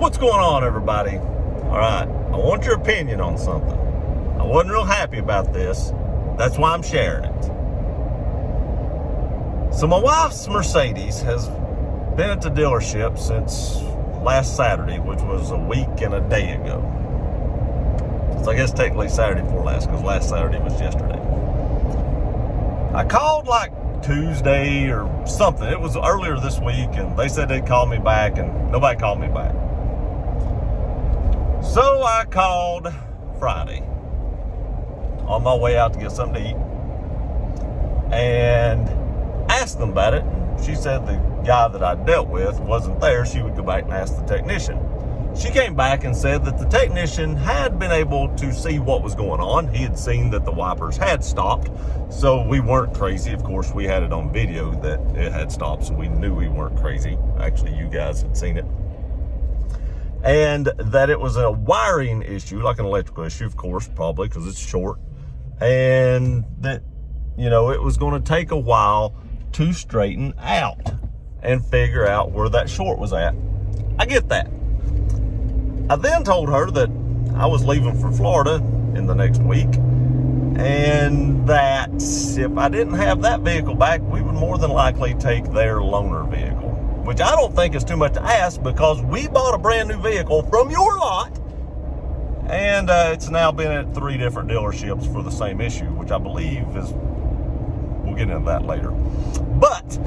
What's going on, everybody? All right, I want your opinion on something. I wasn't real happy about this. That's why I'm sharing it. So my wife's Mercedes has been at the dealership since last Saturday, which was a week and a day ago. So I guess technically Saturday before last, because last Saturday was yesterday. I called like Tuesday or something. It was earlier this week, and they said they'd call me back, and nobody called me back. So I called Friday on my way out to get something to eat and asked them about it. She said the guy that I dealt with wasn't there. She would go back and ask the technician. She came back and said that the technician had been able to see what was going on. He had seen that the wipers had stopped, so we weren't crazy. Of course, we had it on video that it had stopped, so we knew we weren't crazy. Actually, you guys had seen it. And that it was a wiring issue, like an electrical issue, of course, probably because it's short. And that, it was going to take a while to straighten out and figure out where that short was at. I get that. I then told her that I was leaving for Florida in the next week, and that if I didn't have that vehicle back, we would more than likely take their loaner vehicle, which I don't think is too much to ask because we bought a brand new vehicle from your lot, and it's now been at 3 different dealerships for the same issue, which I believe is, we'll get into that later. But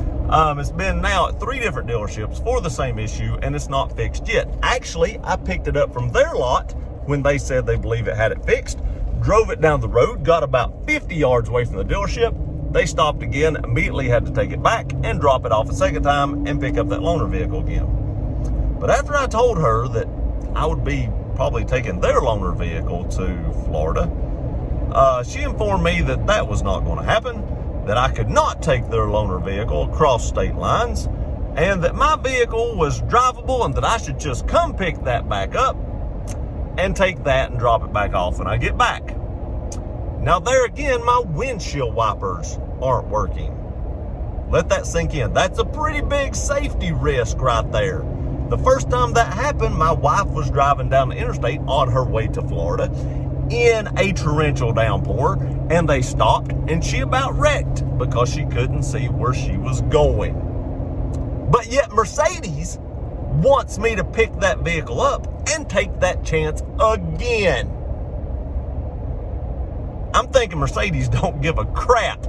it's been now at 3 different dealerships for the same issue, and it's not fixed yet. Actually, I picked it up from their lot when they said they believe it had it fixed, drove it down the road, got about 50 yards away from the dealership. They stopped again, immediately had to take it back and drop it off a second time and pick up that loaner vehicle again. But after I told her that I would be probably taking their loaner vehicle to Florida, she informed me that that was not going to happen, that I could not take their loaner vehicle across state lines, and that my vehicle was drivable and that I should just come pick that back up and take that and drop it back off when I get back. Now there again, my windshield wipers aren't working. Let that sink in. That's a pretty big safety risk right there. The first time that happened, my wife was driving down the interstate on her way to Florida in a torrential downpour, and they stopped, and she about wrecked because she couldn't see where she was going. But yet Mercedes wants me to pick that vehicle up and take that chance again. I'm thinking Mercedes don't give a crap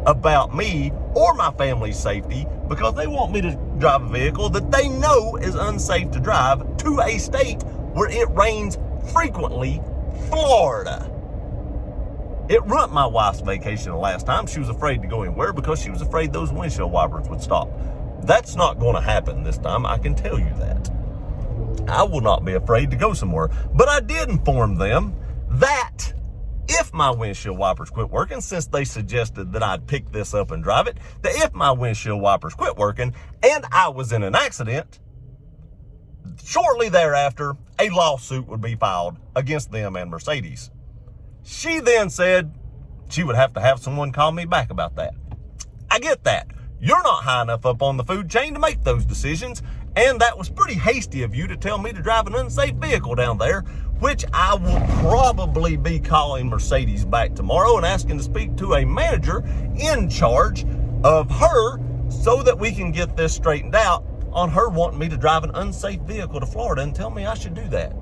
about me or my family's safety because they want me to drive a vehicle that they know is unsafe to drive to a state where it rains frequently, Florida. It ruined my wife's vacation the last time. She was afraid to go anywhere because she was afraid those windshield wipers would stop. That's not going to happen this time, I can tell you that. I will not be afraid to go somewhere. But I did inform them that if my windshield wipers quit working, since they suggested that I'd pick this up and drive it, that if my windshield wipers quit working and I was in an accident, shortly thereafter, a lawsuit would be filed against them and Mercedes. She then said she would have to have someone call me back about that. I get that. You're not high enough up on the food chain to make those decisions, and that was pretty hasty of you to tell me to drive an unsafe vehicle down there, which I will probably be calling Mercedes back tomorrow and asking to speak to a manager in charge of her so that we can get this straightened out on her wanting me to drive an unsafe vehicle to Florida and tell me I should do that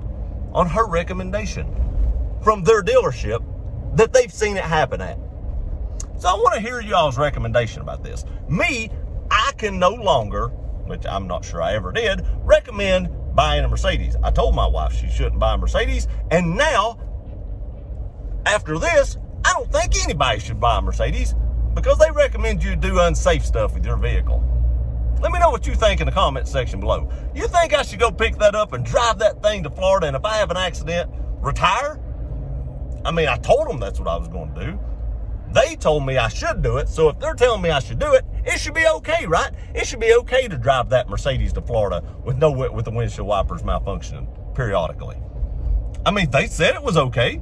on her recommendation from their dealership that they've seen it happen at. So I want to hear y'all's recommendation about this. Me, I can no longer, which I'm not sure I ever did, recommend buying a Mercedes. I told my wife she shouldn't buy a Mercedes, and now, after this, I don't think anybody should buy a Mercedes because they recommend you do unsafe stuff with your vehicle. Let me know what you think in the comment section below. You think I should go pick that up and drive that thing to Florida, and if I have an accident, retire? I mean, I told them that's what I was going to do. They told me I should do it, so if they're telling me I should do it, it should be okay, right? It should be okay to drive that Mercedes to Florida with the windshield wipers malfunctioning periodically. I mean, they said it was okay.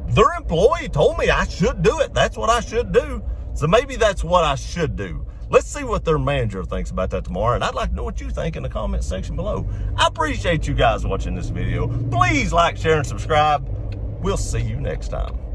Their employee told me I should do it. That's what I should do. So maybe that's what I should do. Let's see what their manager thinks about that tomorrow. And I'd like to know what you think in the comment section below. I appreciate you guys watching this video. Please like, share, and subscribe. We'll see you next time.